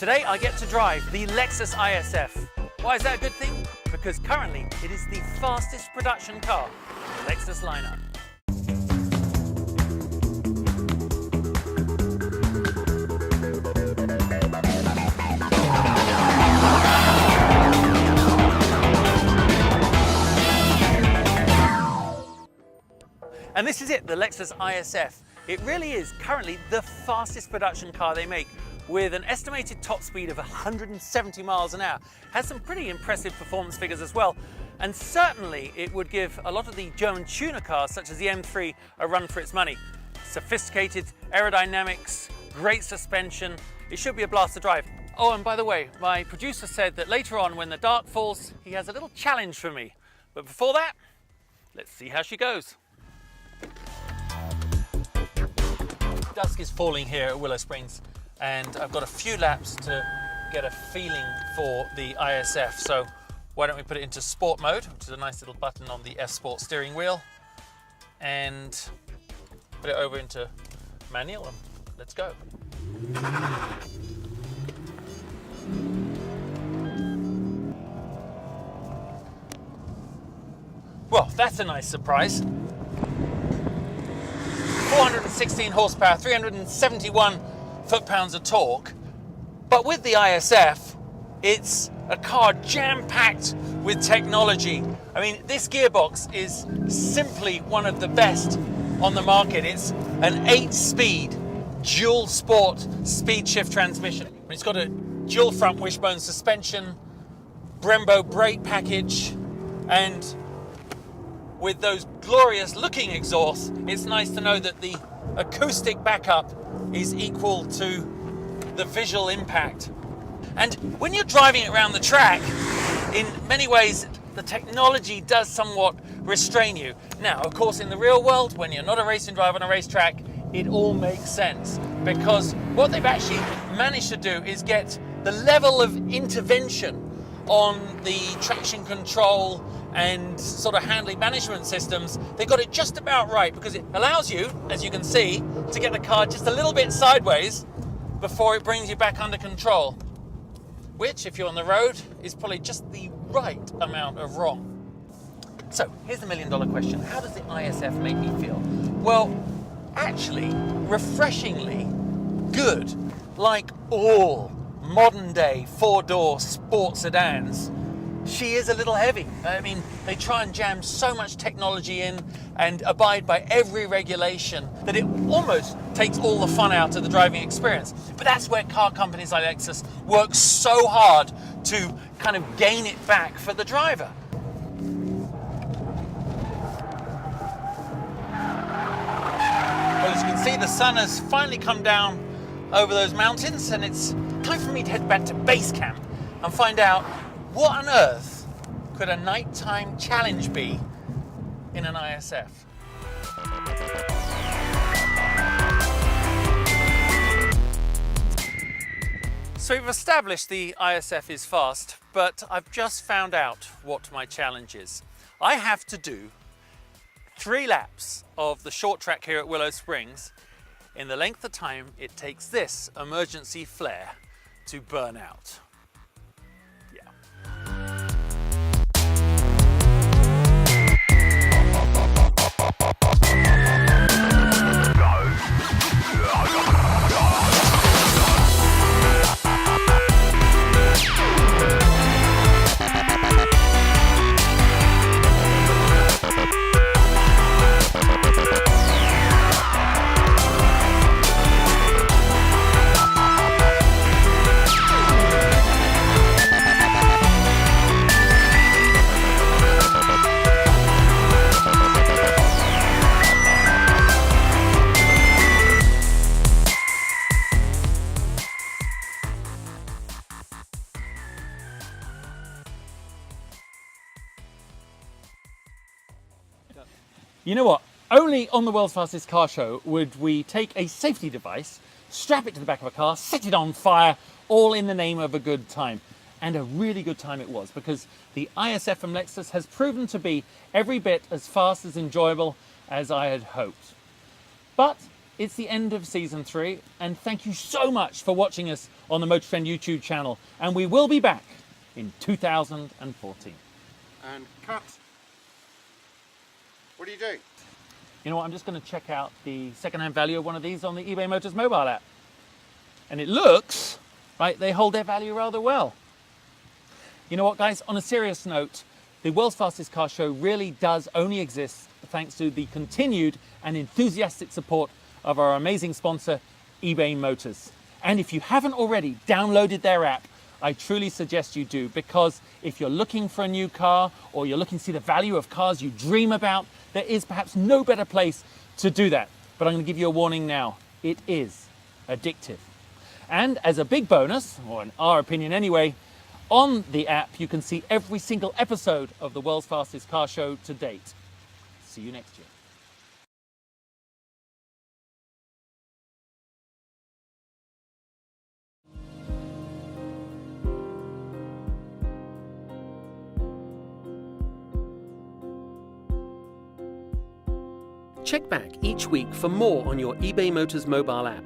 Today I get to drive the Lexus ISF. Why is that a good thing? Because currently it is the fastest production car in the Lexus lineup. And this is it, the Lexus ISF. It really is currently the fastest production car they make, with an estimated top speed of 170 miles an hour. Has some pretty impressive performance figures as well. And certainly it would give a lot of the German tuner cars, such as the M3, a run for its money. Sophisticated aerodynamics, great suspension. It should be a blast to drive. Oh, and by the way, my producer said that later on, when the dark falls, he has a little challenge for me. But before that, let's see how she goes. Dusk is falling here at Willow Springs, and I've got a few laps to get a feeling for the ISF. So why don't we put it into sport mode, which is a nice little button on the F Sport steering wheel, and put it over into manual, and let's go. Well, that's a nice surprise. 416 horsepower, 371 foot-pounds of torque. But with the ISF, it's a car jam-packed with technology. I mean, this gearbox is simply one of the best on the market. It's an 8-speed dual sport speed shift transmission. It's got a dual front wishbone suspension, Brembo brake package, and with those glorious looking exhausts, it's nice to know that the acoustic backup is equal to the visual impact. And when you're driving it around the track, in many ways, the technology does somewhat restrain you. Now, of course, in the real world, when you're not a racing driver on a racetrack, it all makes sense, because what they've actually managed to do is get the level of intervention on the traction control and sort of handling management systems. They got it just about right, because it allows you, as you can see, to get the car just a little bit sideways before it brings you back under control, which, if you're on the road, is probably just the right amount of wrong. So here's the million-dollar question. How does the ISF make me feel? Well, actually, refreshingly good, like all modern-day four-door sport sedans. She is a little heavy. I mean, they try and jam so much technology in and abide by every regulation that it almost takes all the fun out of the driving experience. But that's where car companies like Lexus work so hard to kind of gain it back for the driver. Well, as you can see, the sun has finally come down over those mountains, and it's time for me to head back to base camp and find out what on earth could a nighttime challenge be in an ISF. So we've established the ISF is fast, but I've just found out what my challenge is. I have to do 3 laps of the short track here at Willow Springs in the length of time it takes this emergency flare to burn out. You know what? Only on the world's fastest car show would we take a safety device, strap it to the back of a car, set it on fire, all in the name of a good time. And a really good time it was, because the ISF from Lexus has proven to be every bit as fast as enjoyable as I had hoped. But it's the end of season 3, and thank you so much for watching us on the Motor Trend YouTube channel. And we will be back in 2014. And cut. What do you do? You know what, I'm just going to check out the second-hand value of one of these on the eBay Motors mobile app. And it looks like they hold their value rather well. You know what, guys, on a serious note, the world's fastest car show really does only exist thanks to the continued and enthusiastic support of our amazing sponsor, eBay Motors. And if you haven't already downloaded their app, I truly suggest you do, because if you're looking for a new car or you're looking to see the value of cars you dream about, there is perhaps no better place to do that. But I'm going to give you a warning now. It is addictive. And as a big bonus, or in our opinion anyway, on the app you can see every single episode of the world's fastest car show to date. See you next year. Check back each week for more on your eBay Motors mobile app.